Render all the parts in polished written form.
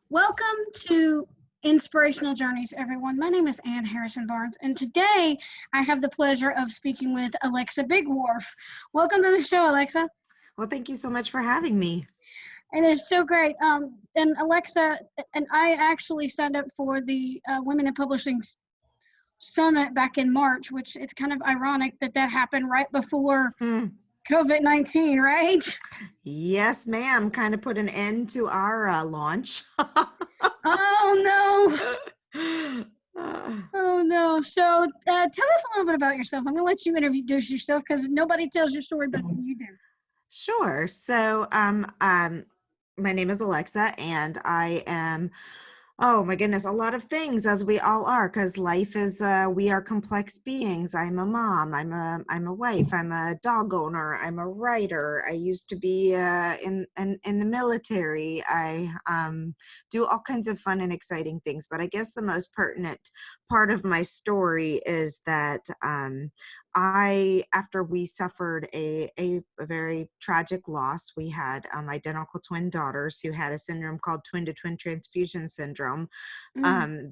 Welcome to Inspirational Journeys, everyone. My name is Ann Harrison Barnes, and today I have the pleasure of speaking with Alexa Bigwarfe. Welcome to the show, Alexa. Well, thank you so much for having me. It is so great. And Alexa, and I actually signed up for the Women in Publishing Summit back in March, which it's kind of ironic that happened right before Mm. COVID-19, right? Yes, ma'am. Kind of put an end to our launch. Oh, no. Uh, Oh no! So tell us a little bit about yourself. I'm gonna let you introduce yourself because nobody tells your story better than you do. sure. My name is Alexa, and I am, oh my goodness, a lot of things, as we all are, because life is, we are complex beings. I'm a mom. I'm a wife. I'm a dog owner. I'm a writer. I used to be in the military. I do all kinds of fun and exciting things. But I guess the most pertinent part of my story is that after we suffered a very tragic loss, we had identical twin daughters who had a syndrome called twin-to-twin transfusion syndrome.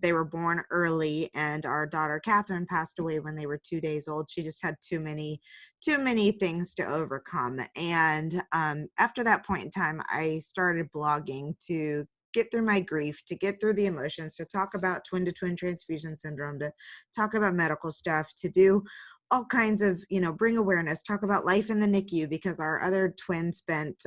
They were born early, and our daughter Catherine passed away when they were 2 days old. She just had too many things to overcome. And after that point in time, I started blogging to get through my grief, to get through the emotions, to talk about twin-to-twin transfusion syndrome, to talk about medical stuff, to do all kinds of, bring awareness, talk about life in the NICU, because our other twin spent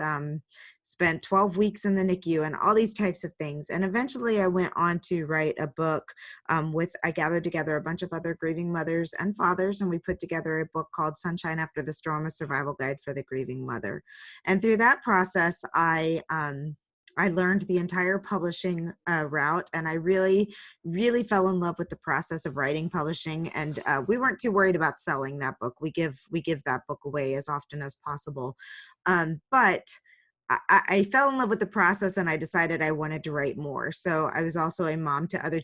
12 weeks in the NICU, and all these types of things. And eventually I went on to write a book I gathered together a bunch of other grieving mothers and fathers, and we put together a book called Sunshine After the Storm, a survival guide for the grieving mother. And through that process, I learned the entire publishing route, and I really, really fell in love with the process of writing, publishing, and we weren't too worried about selling that book. We give that book away as often as possible, but I fell in love with the process, and I decided I wanted to write more. So I was also a mom to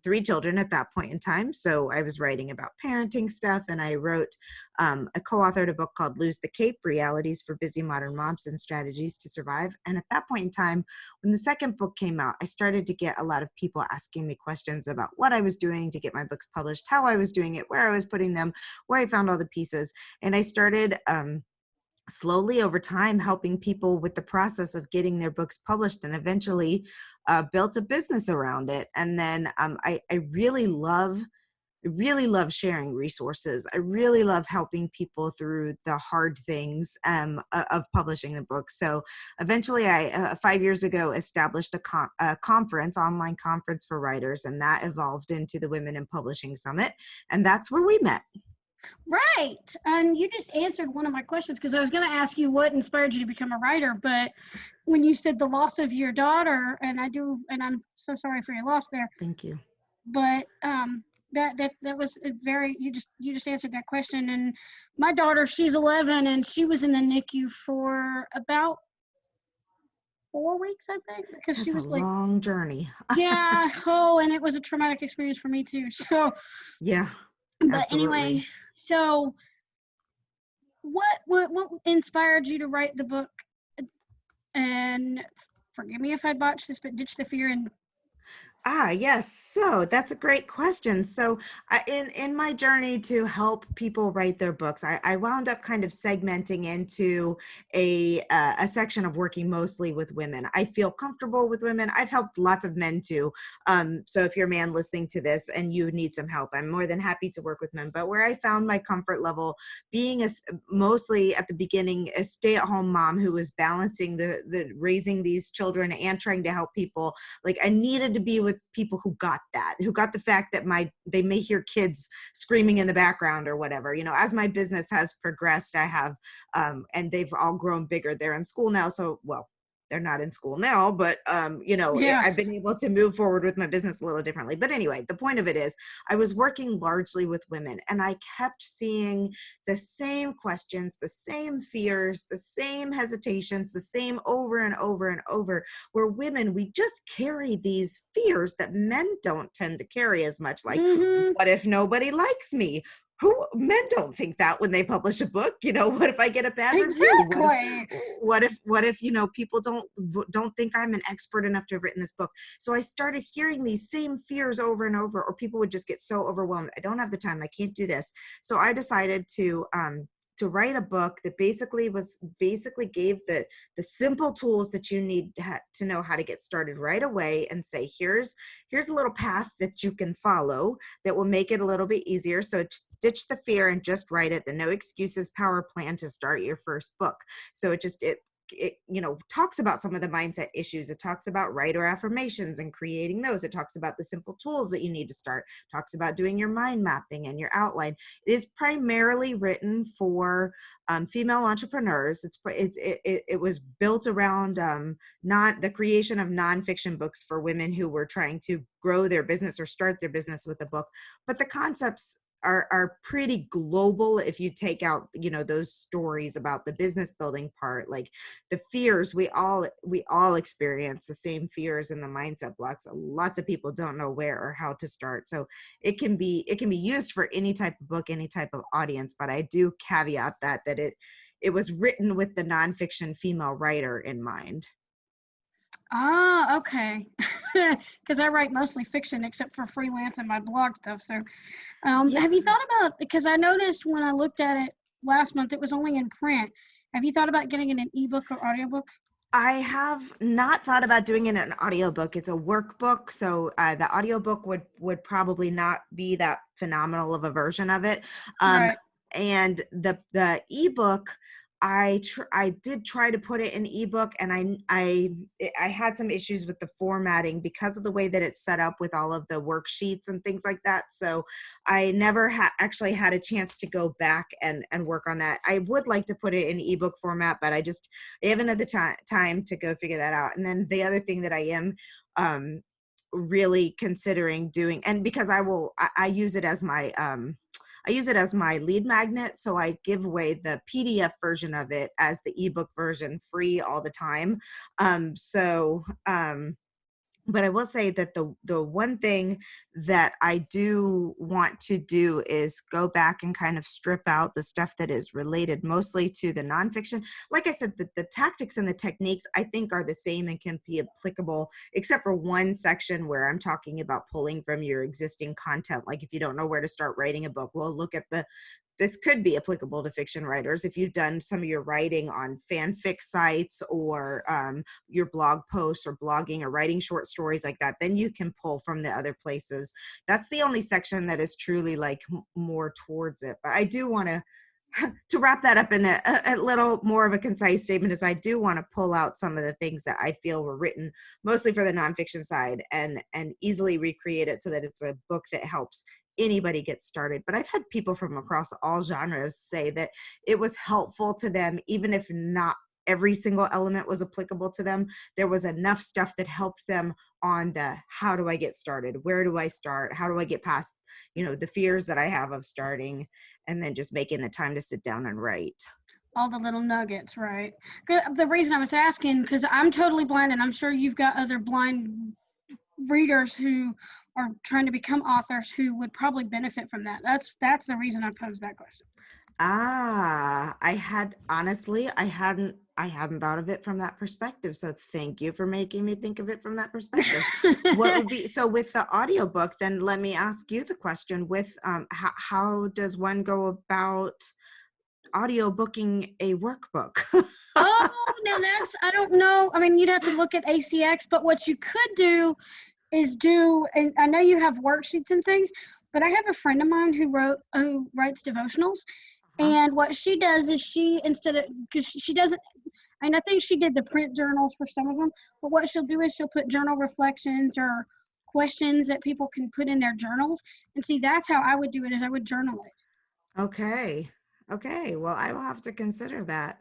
three children at that point in time. So I was writing about parenting stuff, and I co-authored a book called Lose the Cape: Realities for Busy Modern Moms and Strategies to Survive. And at that point in time, when the second book came out, I started to get a lot of people asking me questions about what I was doing to get my books published, how I was doing it, where I was putting them, where I found all the pieces. And I started slowly over time helping people with the process of getting their books published, and eventually built a business around it. And then I really love sharing resources. I really love helping people through the hard things of publishing the book. So eventually I 5 years ago established a conference, online conference for writers, and that evolved into the Women in Publishing Summit, and that's where we met. Right. And you just answered one of my questions because I was going to ask you what inspired you to become a writer. But when you said the loss of your daughter, and I'm so sorry for your loss there. Thank you. But that was a very, you just answered that question. And my daughter, she's 11, and she was in the NICU for about 4 weeks, I think, because she That's a was like, long journey. yeah. Oh, and it was a traumatic experience for me too. So, Yeah, but anyway, absolutely. so what inspired you to write the book? And forgive me if I botch this, but Ditch the Fear and Yes. So that's a great question. So in my journey to help people write their books, I wound up kind of segmenting into a section of working mostly with women. I feel comfortable with women. I've helped lots of men too. So if you're a man listening to this and you need some help, I'm more than happy to work with men. But where I found my comfort level being mostly at the beginning a stay-at-home mom who was balancing the raising these children and trying to help people, like I needed to be with people who got the fact that they may hear kids screaming in the background or whatever. As my business has progressed, I have and they've all grown bigger. They're in school now, so well, they're not in school now, but yeah. I've been able to move forward with my business a little differently. But anyway, the point of it is I was working largely with women, and I kept seeing the same questions, the same fears, the same hesitations, the same over and over and over, where women, we just carry these fears that men don't tend to carry as much. Like, Mm-hmm. what if nobody likes me? men don't think that when they publish a book. What if I get a bad review? Exactly. What if people don't think I'm an expert enough to have written this book? So I started hearing these same fears over and over, or people would just get so overwhelmed. I don't have the time. I can't do this. So I decided to write a book that basically gave the simple tools that you need to know how to get started right away, and say, here's a little path that you can follow that will make it a little bit easier. So ditch the fear and just write it. The no excuses power plan to start your first book. So it talks about some of the mindset issues. It talks about writer affirmations and creating those. It talks about the simple tools that you need to start. It talks about doing your mind mapping and your outline. It is primarily written for female entrepreneurs. It was built around not the creation of nonfiction books for women who were trying to grow their business or start their business with a book. But the concepts are pretty global if you take out those stories about the business building part. Like the fears, we all experience the same fears and the mindset blocks. Lots of people don't know where or how to start. So it can be used for any type of book, any type of audience. But I do caveat that it was written with the nonfiction female writer in mind. Ah, okay. Because I write mostly fiction except for freelance and my blog stuff. So Yeah. have you thought about, because I noticed when I looked at it last month, it was only in print. Have you thought about getting it in ebook or audiobook? I have not thought about doing it in an audiobook. It's a workbook, so the audiobook would probably not be that phenomenal of a version of it. Right. And the ebook, I did try to put it in ebook, and I had some issues with the formatting because of the way that it's set up with all of the worksheets and things like that. So I never actually had a chance to go back and work on that. I would like to put it in ebook format, but I haven't had the time to go figure that out. And then the other thing that I am really considering doing, and because I use it as my lead magnet. So I give away the PDF version of it as the ebook version free all the time. But I will say that the one thing that I do want to do is go back and kind of strip out the stuff that is related mostly to the nonfiction. Like I said, the tactics and the techniques I think are the same and can be applicable, except for one section where I'm talking about pulling from your existing content. Like if you don't know where to start writing a book, well, look at this could be applicable to fiction writers. If you've done some of your writing on fanfic sites or your blog posts or blogging or writing short stories like that, then you can pull from the other places. That's the only section that is truly like more towards it. But I do want to wrap that up in a little more of a concise statement, is I do want to pull out some of the things that I feel were written mostly for the nonfiction side and easily recreate it so that it's a book that helps anybody get started. But I've had people from across all genres say that it was helpful to them, even if not every single element was applicable to them. There was enough stuff that helped them on the how do I get started? Where do I start? How do I get past, the fears that I have of starting, and then just making the time to sit down and write. All the little nuggets, right? The reason I was asking, because I'm totally blind, and I'm sure you've got other blind readers who are trying to become authors who would probably benefit from that. That's the reason I posed that question. I hadn't thought of it from that perspective. So thank you for making me think of it from that perspective. What would be, so with the audiobook, then let me ask you the question with, how does one go about audio booking a workbook? Oh, now I don't know. I mean, you'd have to look at ACX, but what you could do is and I know you have worksheets and things, but I have a friend of mine who writes devotionals. And what she does is because she doesn't, and I think she did the print journals for some of them, but what she'll do is she'll put journal reflections or questions that people can put in their journals. And see, that's how I would do it, is I would journal it. Okay. Well, I will have to consider that.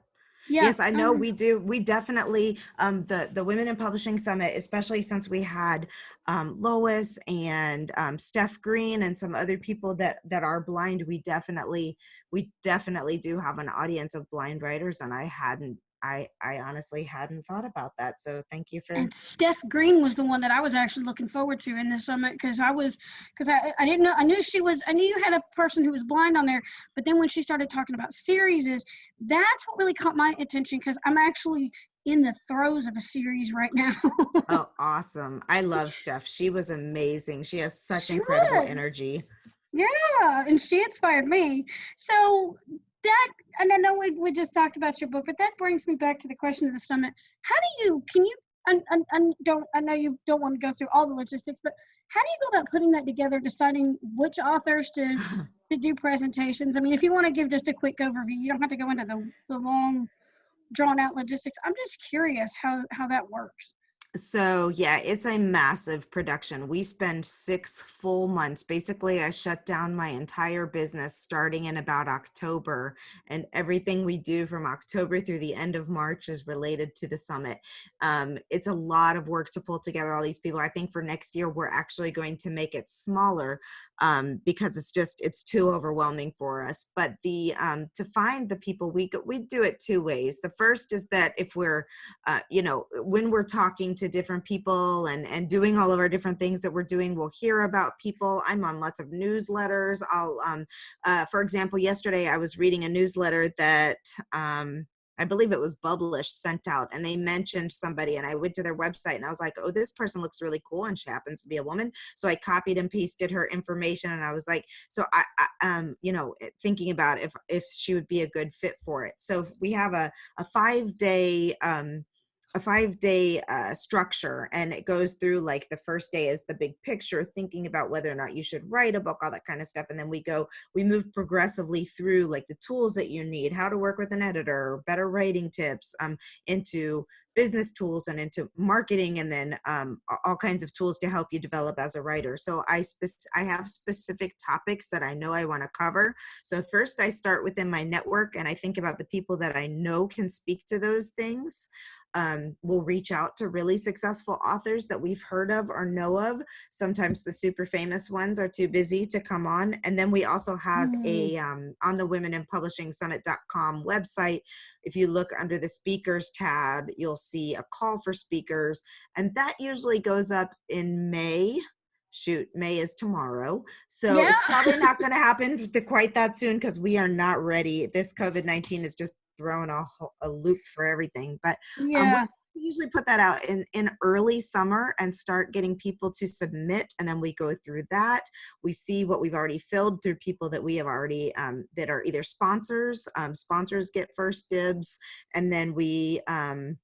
Yeah. Yes, I know we do. We definitely, the Women in Publishing Summit, especially since we had Lois and Steph Green and some other people that are blind, we definitely do have an audience of blind writers, and I hadn't I honestly hadn't thought about that. So thank you for. And Steph Green was the one that I was actually looking forward to in this summit because I didn't know, I knew you had a person who was blind on there, but then when she started talking about series, that's what really caught my attention because I'm actually in the throes of a series right now. Oh, awesome. I love Steph. She was amazing. She has such She incredible was. energy. Yeah, and she inspired me. So that, and I know we just talked about your book, but that brings me back to the question of the summit. How do you, can you, I know you don't want to go through all the logistics, but how do you go about putting that together, deciding which authors to do presentations? I mean, if you want to give just a quick overview, you don't have to go into the long, drawn out logistics. I'm just curious how that works. So yeah, it's a massive production. We spend 6 full months. Basically, I shut down my entire business starting in about October, and everything we do from October through the end of March is related to the summit. It's a lot of work to pull together all these people. I think for next year, we're actually going to make it smaller because it's too overwhelming for us. But to find the people, we do it two ways. The first is that if we're when we're talking to different people and doing all of our different things that we're doing, we'll hear about people. I'm on lots of newsletters. For example, yesterday I was reading a newsletter that I believe it was Publish sent out, and they mentioned somebody, and I went to their website and I was like, oh, this person looks really cool, and she happens to be a woman. So I copied and pasted her information, and I was like, so thinking about if she would be a good fit for it. So we have a 5-day structure, and it goes through, like, the first day is the big picture, thinking about whether or not you should write a book, all that kind of stuff. And then we move progressively through, like, the tools that you need, how to work with an editor, better writing tips, into business tools and into marketing, and then all kinds of tools to help you develop as a writer. So I have specific topics that I know I want to cover. So first I start within my network, and I think about the people that I know can speak to those things. We'll reach out to really successful authors that we've heard of or know of. Sometimes the super famous ones are too busy to come on. And then we also have on the womeninpublishingsummit.com website, if you look under the speakers tab, you'll see a call for speakers. And that usually goes up in May. May is tomorrow. So Yeah. it's probably not going to happen quite that soon because we are not ready. This COVID-19 is just throwing a loop for everything. But Yeah. we usually put that out in early summer and start getting people to submit. And then we go through that. We see what we've already filled through people that we have already, that are either sponsors. Sponsors get first dibs. And then we kind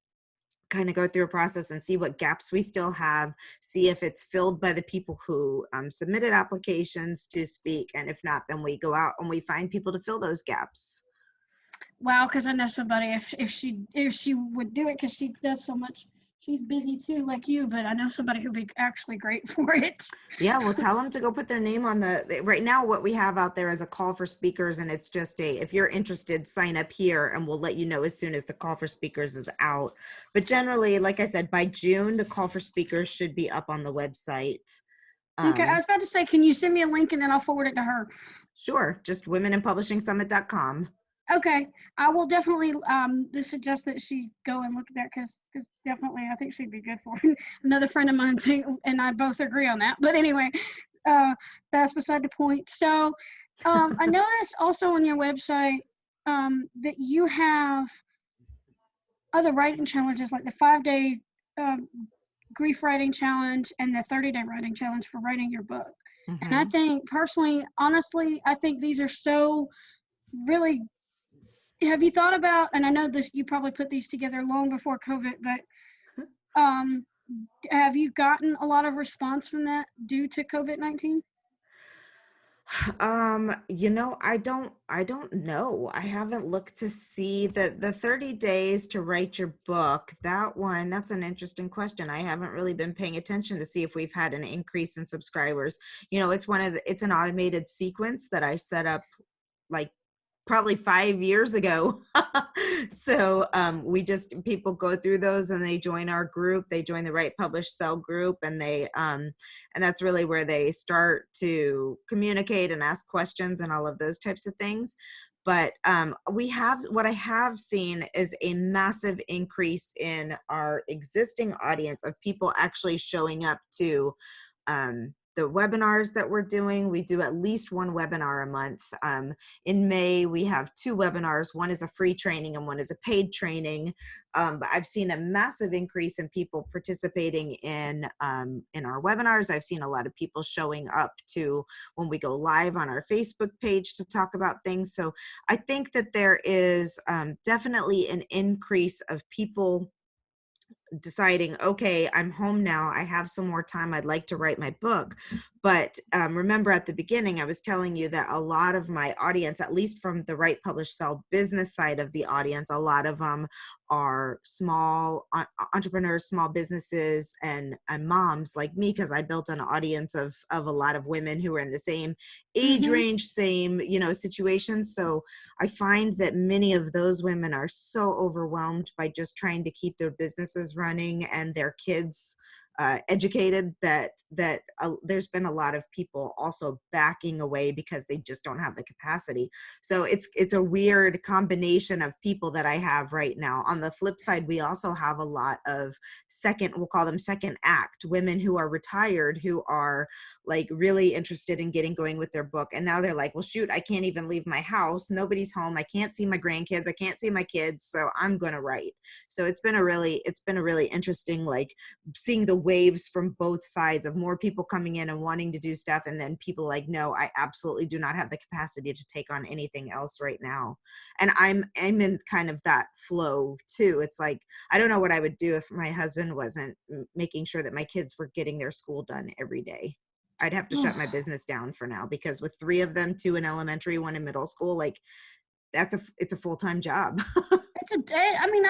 of go through a process and see what gaps we still have, see if it's filled by the people who submitted applications to speak. And if not, then we go out and we find people to fill those gaps. Wow, because I know somebody, if she would do it, because she does so much. She's busy too, like you, but I know somebody who'd be actually great for it. Yeah, well, tell them to go put their name on right now. What we have out there is a call for speakers, and it's just if you're interested, sign up here, and we'll let you know as soon as the call for speakers is out. But generally, like I said, by June, the call for speakers should be up on the website. Okay, I was about to say, can you send me a link and then I'll forward it to her? Sure, just womeninpublishingsummit.com. Okay, I will definitely suggest that she go and look at that because definitely I think she'd be good for it. Another friend of mine and I both agree on that. But anyway, that's beside the point. So I noticed also on your website that you have other writing challenges like the 5-day grief writing challenge and the 30-day writing challenge for writing your book. Mm-hmm. And I think personally, honestly, I think these are so really. Have you thought about, and I know this, you probably put these together long before COVID, but have you gotten a lot of response from that due to COVID-19? I don't know. I haven't looked to see the 30 days to write your book. That's an interesting question. I haven't really been paying attention to see if we've had an increase in subscribers. It's an automated sequence that I set up like probably 5 years ago. So people go through those and they join our group. They join the Write, Publish, Sell group, and and that's really where they start to communicate and ask questions and all of those types of things. But what I have seen is a massive increase in our existing audience of people actually showing up to the webinars that we're doing. We do at least one webinar a month. In May, we have 2 webinars. One is a free training and one is a paid training. But I've seen a massive increase in people participating in our webinars. I've seen a lot of people showing up to when we go live on our Facebook page to talk about things. So I think that there is definitely an increase of people deciding, okay, I'm home now, I have some more time, I'd like to write my book. But remember at the beginning, I was telling you that a lot of my audience, at least from the Write, Publish, Sell business side of the audience, a lot of them are small entrepreneurs, small businesses, and moms like me, because I built an audience of a lot of women who are in the same age range, same, situation. So I find that many of those women are so overwhelmed by just trying to keep their businesses running and their kids educated that there's been a lot of people also backing away because they just don't have the capacity. So it's a weird combination of people that I have right now. On the flip side, we also have a lot of we'll call them second act women who are retired, who are like really interested in getting going with their book. And now they're like, well, shoot, I can't even leave my house. Nobody's home. I can't see my grandkids. I can't see my kids. So I'm going to write. So it's been a really interesting, like, seeing the waves from both sides of more people coming in and wanting to do stuff, and then people like, no, I absolutely do not have the capacity to take on anything else right now. And I'm in kind of that flow too. It's like, I don't know what I would do if my husband wasn't making sure that my kids were getting their school done every day. I'd have to shut my business down for now, because with 3 of them, 2 in elementary, 1 in middle school, like it's a full-time job. It's a day. I mean,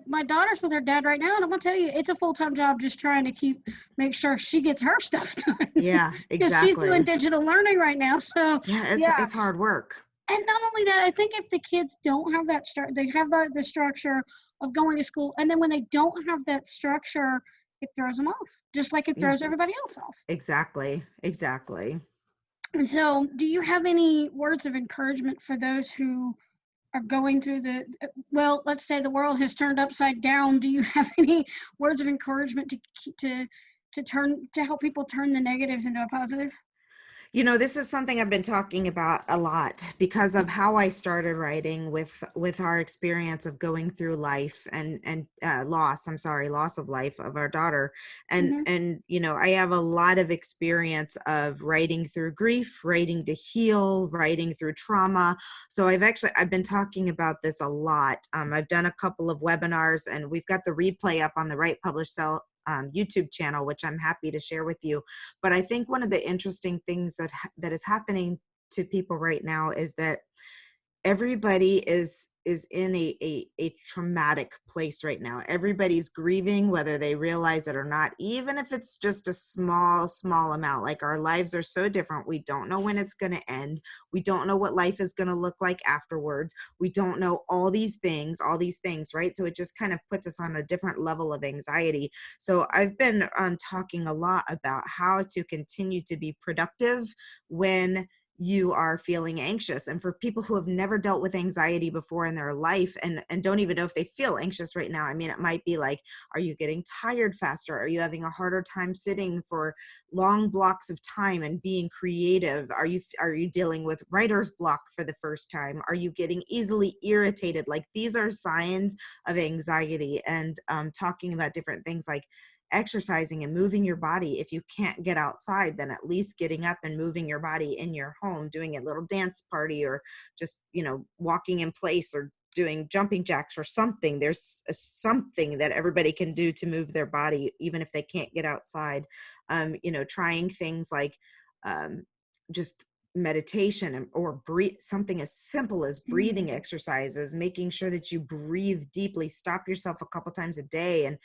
my daughter's with her dad right now, and I'm gonna tell you, it's a full-time job just trying to make sure she gets her stuff done. Yeah, Because she's doing exactly. digital learning right now. So Yeah, yeah, it's hard work. and not only that, I think if the kids don't have that they have the structure of going to school, and then when they don't have that structure, it throws them off, just like it Yeah, throws everybody else off. exactly. And so, do you have any words of encouragement for those who are going through well, let's say the world has turned upside down? Do you have any words of encouragement to help people turn the negatives into a positive? This is something I've been talking about a lot because of how I started writing with our experience of going through life and loss. I'm sorry, loss of life of our daughter. And Mm-hmm. I have a lot of experience of writing through grief, writing to heal, writing through trauma. So I've been talking about this a lot. I've done a couple of webinars, and we've got the replay up on the Write, Publish, Sell YouTube channel, which I'm happy to share with you. But I think one of the interesting things that is happening to people right now is that everybody is in a traumatic place right now. Everybody's grieving, whether they realize it or not, even if it's just a small amount. Like, our lives are so different. We don't know when it's going to end. We don't know what life is going to look like afterwards. We don't know all these things, right? So it just kind of puts us on a different level of anxiety. So I've been talking a lot about how to continue to be productive when you are feeling anxious. And for people who have never dealt with anxiety before in their life, and don't even know if they feel anxious right now, I mean, it might be like, are you getting tired faster? Are you having a harder time sitting for long blocks of time and being creative? Are you dealing with writer's block for the first time? Are you getting easily irritated? Like, these are signs of anxiety. And talking about different things like exercising and moving your body. If you can't get outside, then at least getting up and moving your body in your home, doing a little dance party, or just, walking in place, or doing jumping jacks or something. There's something that everybody can do to move their body, even if they can't get outside. Trying things like just meditation, or breathe, something as simple as breathing exercises, making sure that you breathe deeply, stop yourself a couple times a day, and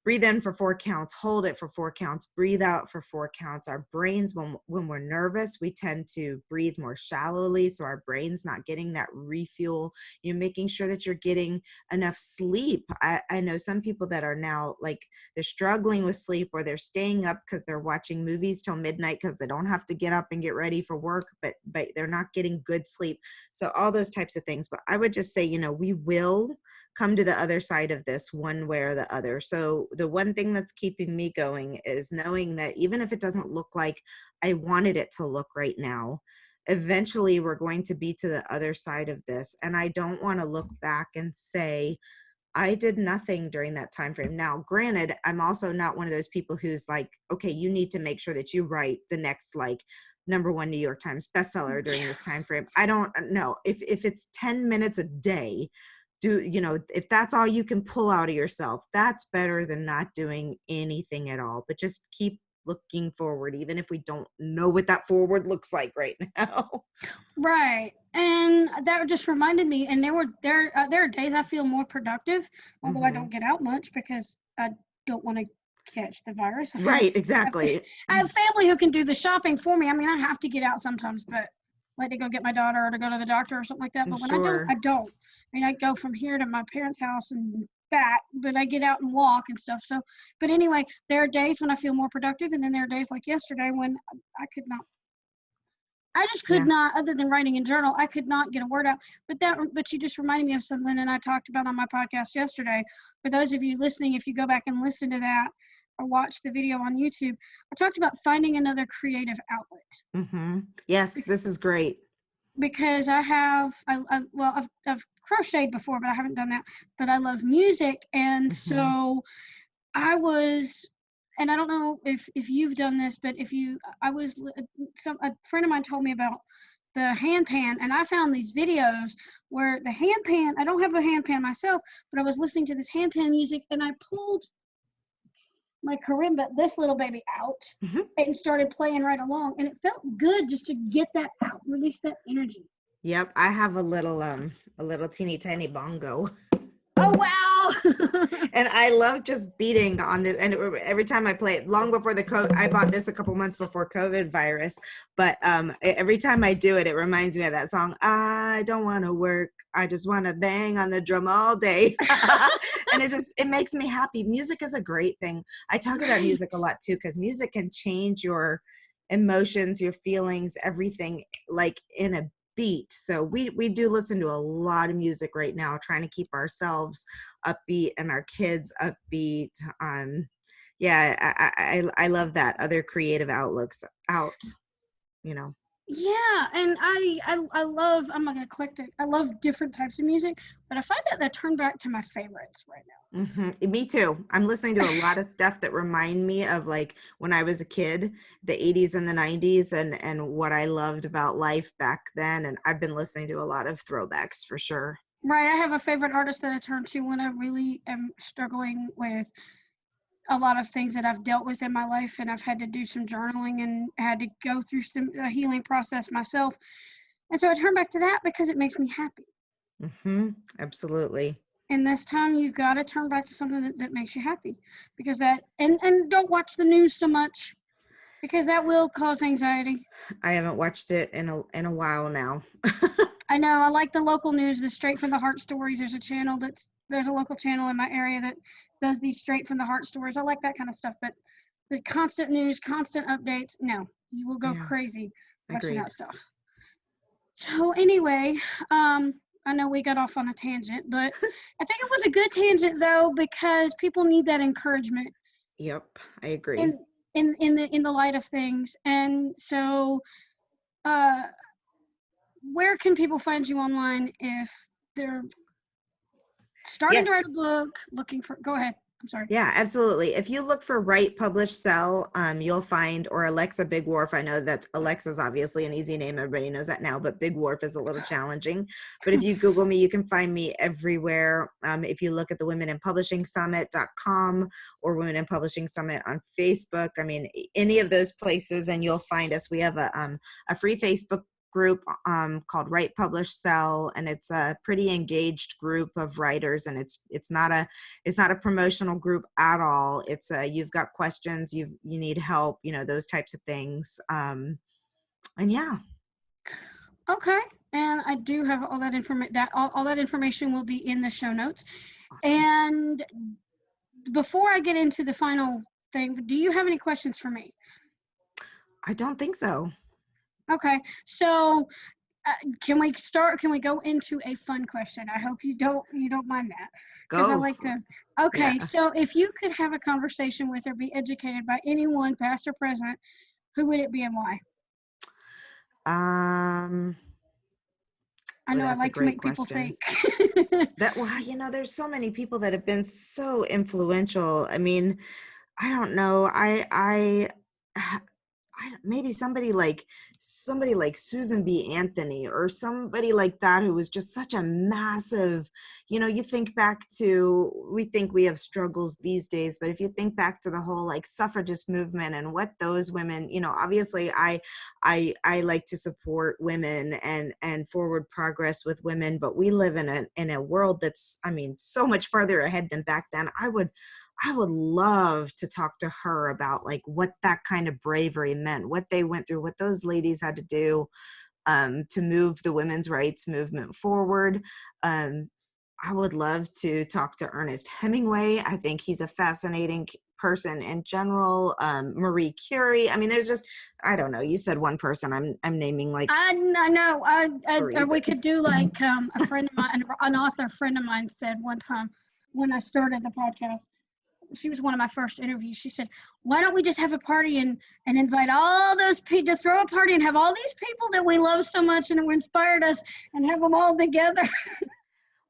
breathe in for 4 counts, hold it for 4 counts, breathe out for 4 counts. Our brains, when we're nervous, we tend to breathe more shallowly, so our brain's not getting that refuel. You're making sure that you're getting enough sleep. I know some people that are now, like, they're struggling with sleep, or they're staying up because they're watching movies till midnight because they don't have to get up and get ready for work, but they're not getting good sleep. So all those types of things. But I would just say, we will come to the other side of this one way or the other. So the one thing that's keeping me going is knowing that even if it doesn't look like I wanted it to look right now, eventually we're going to be to the other side of this. And I don't want to look back and say, I did nothing during that time frame. Now, granted, I'm also not one of those people who's like, okay, you need to make sure that you write the next, like, #1 New York Times bestseller during this time frame. I don't know. If it's 10 minutes a day, if that's all you can pull out of yourself, that's better than not doing anything at all. But just keep looking forward, even if we don't know what that forward looks like right now. Right. And that just reminded me, and there are days I feel more productive, although I don't get out much because I don't want to catch the virus. Right, exactly. I have family who can do the shopping for me. I mean, I have to get out sometimes, but like to go get my daughter or to go to the doctor or something like that. But when Sure. I don't. I mean, I go from here to my parents' house and back, but I get out and walk and stuff. So, but anyway, there are days when I feel more productive, and then there are days like yesterday when I could not. I just could Yeah. not, other than writing in journal, I could not get a word out. But you just reminded me of something that I talked about on my podcast yesterday. For those of you listening, if you go back and listen to that or watch the video on YouTube, I talked about finding another creative outlet. Yes, this is great. Because I've crocheted before, but I haven't done that. But I love music, and so I was, and I don't know if you've done this, but a friend of mine told me about the hand pan, and I found these videos where the hand pan, I don't have a hand pan myself, but I was listening to this hand pan music, and I pulled my karimba, this little baby, out and started playing right along, and it felt good just to get that out, release that energy. Yep, I have a little teeny tiny bongo. Oh wow. And I love just beating on this, and every time I play it, long before I bought this a couple months before COVID virus, but every time I do it, it reminds me of that song, I don't want to work, I just want to bang on the drum all day. And it makes me happy. Music is a great thing. I talk about music a lot too, because music can change your emotions, your feelings, everything, like in a beat. So we do listen to a lot of music right now, trying to keep ourselves upbeat and our kids upbeat. Yeah, I love that, other creative outlooks out, Yeah, and I love, I'm like eclectic. I love different types of music, but I find that they turn back to my favorites right now. Me too. I'm listening to a lot of stuff that remind me of, like, when I was a kid, the 80s and the 90s, and what I loved about life back then. And I've been listening to a lot of throwbacks for sure. Right, I have a favorite artist that I turn to when I really am struggling with a lot of things that I've dealt with in my life, and I've had to do some journaling and had to go through some healing process myself. And so I turn back to that because it makes me happy. Absolutely. And this time you got to turn back to something that makes you happy, because and don't watch the news so much, because that will cause anxiety. I haven't watched it in a while now. I know. I like the local news, the straight from the heart stories. There's a local channel in my area that does these straight from the heart stories. I like that kind of stuff, but the constant news, constant updates, no, you will go crazy watching that stuff. So anyway, I know we got off on a tangent, but I think it was a good tangent though, because people need that encouragement. Yep, I agree. In the light of things. And so where can people find you online if they're starting to write a book, looking for, go ahead. I'm sorry. Yeah, absolutely. If you look for Write, Publish, Sell, you'll find, or Alexa Bigwarfe. I know that's Alexa's obviously an easy name. Everybody knows that now, but Bigwarfe is a little challenging. But if you Google me, you can find me everywhere. If you look at the Women in Publishing Summit.com or Women in Publishing Summit on Facebook, I mean, any of those places, and you'll find us. We have a free Facebook group called Write, Publish, Sell, and it's a pretty engaged group of writers, and it's not a promotional group at all. It's you've got questions, you need help, those types of things. And yeah. Okay. And I do have all that information. All that information will be in the show notes. Awesome. And before I get into the final thing, do you have any questions for me? I don't think so. Okay. So can we go into a fun question? I hope you don't mind that, because I like to. Okay. Yeah. So if you could have a conversation with or be educated by anyone, past or present, who would it be and why? I know I like to make people think. There's so many people that have been so influential. I mean, I don't know. Maybe somebody like Susan B. Anthony, or somebody like that, who was just such a massive, you think back to, we think we have struggles these days, but if you think back to the whole like suffragist movement and what those women, obviously I like to support women and forward progress with women, but we live in a world that's, so much farther ahead than back then. I would love to talk to her about like what that kind of bravery meant, what they went through, what those ladies had to do to move the women's rights movement forward. I would love to talk to Ernest Hemingway. I think he's a fascinating person in general. Marie Curie. There's just, I don't know. You said one person. I'm naming like. I know. We could do like a friend of mine, an author friend of mine said one time when I started the podcast. She was one of my first interviews. She said, why don't we just have a party and invite all those people, to throw a party and have all these people that we love so much and that inspired us, and have them all together.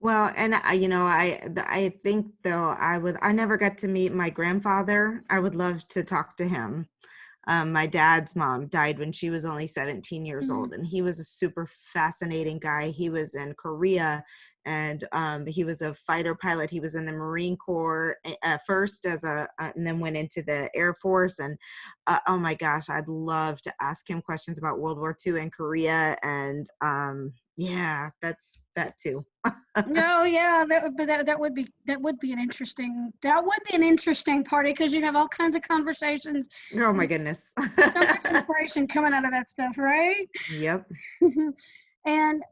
Well, and I think though I never got to meet my grandfather. I would love to talk to him. My dad's mom died when she was only 17 years old, and he was a super fascinating guy. He was in Korea, and he was a fighter pilot. He was in the Marine Corps first and then went into the Air Force. And oh my gosh, I'd love to ask him questions about World War II and Korea. And yeah, that's that too. No, yeah, that would be an interesting party, because you'd have all kinds of conversations. Oh my goodness. So much inspiration coming out of that stuff, right? Yep. And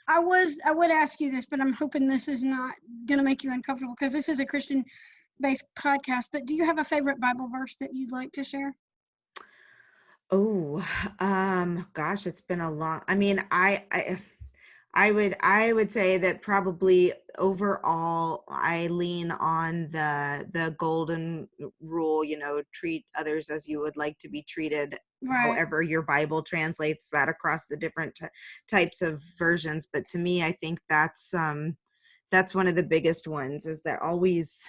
I would ask you this, but I'm hoping this is not going to make you uncomfortable, because this is a Christian-based podcast. But do you have a favorite Bible verse that you'd like to share? Oh, gosh, it's been a long. I would say that probably overall I lean on the golden rule, treat others as you would like to be treated. Right. However your Bible translates that across the different types of versions. But to me, I think that's one of the biggest ones, is that always,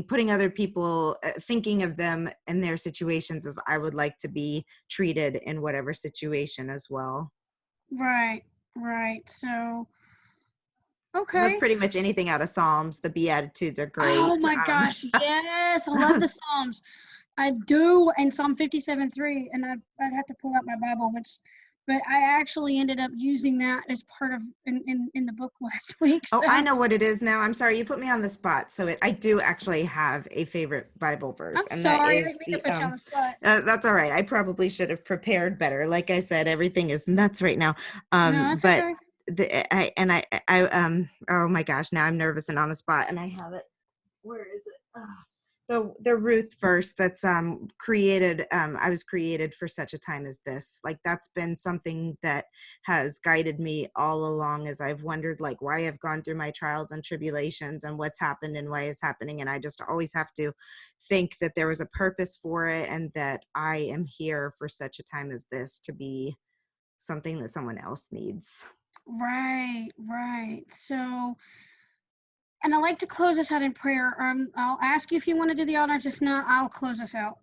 putting other people, thinking of them and their situations as I would like to be treated in whatever situation as well. Right. So, okay. With pretty much anything out of Psalms, the Beatitudes are great. Oh my gosh, yes, I love the Psalms. I do, and Psalm 57:3, and I'd have to pull out my Bible, but I actually ended up using that as part of in the book last week. So. Oh, I know what it is now. I'm sorry, you put me on the spot. So I do actually have a favorite Bible verse, I'm sorry, I didn't mean to put you on the spot. That's all right. I probably should have prepared better. Like I said, everything is nuts right now. No, that's but okay. Oh my gosh, now I'm nervous and on the spot, and I have it. Where is it? The Ruth verse that's created. I was created for such a time as this. Like, that's been something that has guided me all along, as I've wondered like why I've gone through my trials and tribulations and what's happened and why it's happening. And I just always have to think that there was a purpose for it, and that I am here for such a time as this to be something that someone else needs. Right. So, and I like to close us out in prayer. I'll ask you if you want to do the honors. If not, I'll close us out.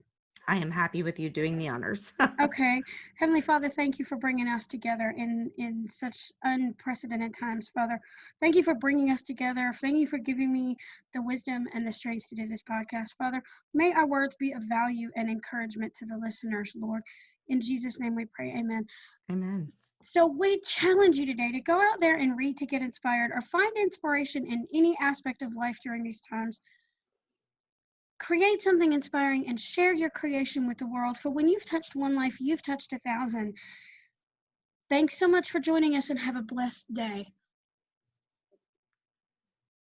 I am happy with you doing the honors. Okay. Heavenly Father, thank you for bringing us together in such unprecedented times, Father. Thank you for bringing us together. Thank you for giving me the wisdom and the strength to do this podcast, Father. May our words be of value and encouragement to the listeners, Lord. In Jesus' name we pray, amen. Amen. So we challenge you today to go out there and read to get inspired, or find inspiration in any aspect of life during these times. Create something inspiring and share your creation with the world. For when you've touched one life, you've touched 1,000. Thanks so much for joining us, and have a blessed day.